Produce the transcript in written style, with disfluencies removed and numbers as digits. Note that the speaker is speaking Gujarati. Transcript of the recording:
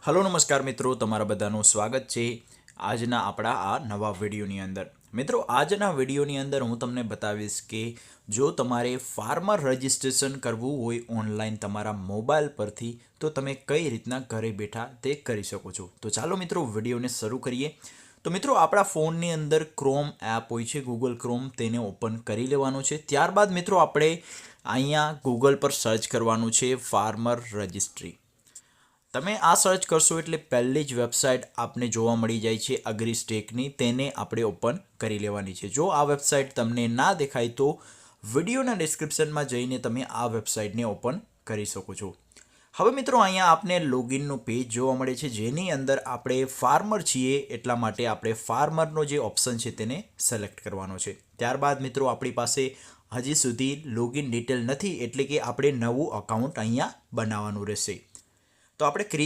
હલો નમસ્કાર મિત્રો, તમારા બધાનું સ્વાગત છે આજના આપણા આ નવા વિડીયોની અંદર. મિત્રો, આજના વિડીયોની અંદર હું તમને બતાવીશ કે જો તમારે ફાર્મર રજિસ્ટ્રેશન કરવું હોય ઓનલાઈન તમારા મોબાઈલ પરથી તો તમે કઈ રીતના ઘરે બેઠા તે કરી શકો છો. તો ચાલો મિત્રો વિડીયોને શરૂ કરીએ. તો મિત્રો, આપણા ફોનની અંદર ક્રોમ એપ હોય છે, ગૂગલ ક્રોમ, તેને ઓપન કરી લેવાનું છે. ત્યારબાદ મિત્રો આપણે અહીંયા ગૂગલ પર સર્ચ કરવાનું છે ફાર્મર રજિસ્ટ્રી. તમે આ સર્ચ કરશો એટલે પહેલી જ વેબસાઇટ આપને જોવા મળી જાય છે અગ્રીસ્ટેકની, તેને આપણે ઓપન કરી લેવાની છે. જો આ વેબસાઇટ તમને ના દેખાય તો વિડીયોના ડિસ્ક્રિપ્શનમાં જઈને તમે આ વેબસાઇટને ઓપન કરી શકો છો. હવે મિત્રો, અહીંયા આપને લોગિનનું પેજ જોવા મળે છે, જેની અંદર આપણે ફાર્મર છીએ એટલા માટે આપણે ફાર્મરનો જે ઓપ્શન છે તેને સિલેક્ટ કરવાનો છે. ત્યારબાદ મિત્રો આપણી પાસે હજી સુધી લોગિન ડિટેલ નથી, એટલે કે આપણે નવું અકાઉન્ટ અહીંયા બનાવવાનું રહેશે. તો આપણે ક્રિએટ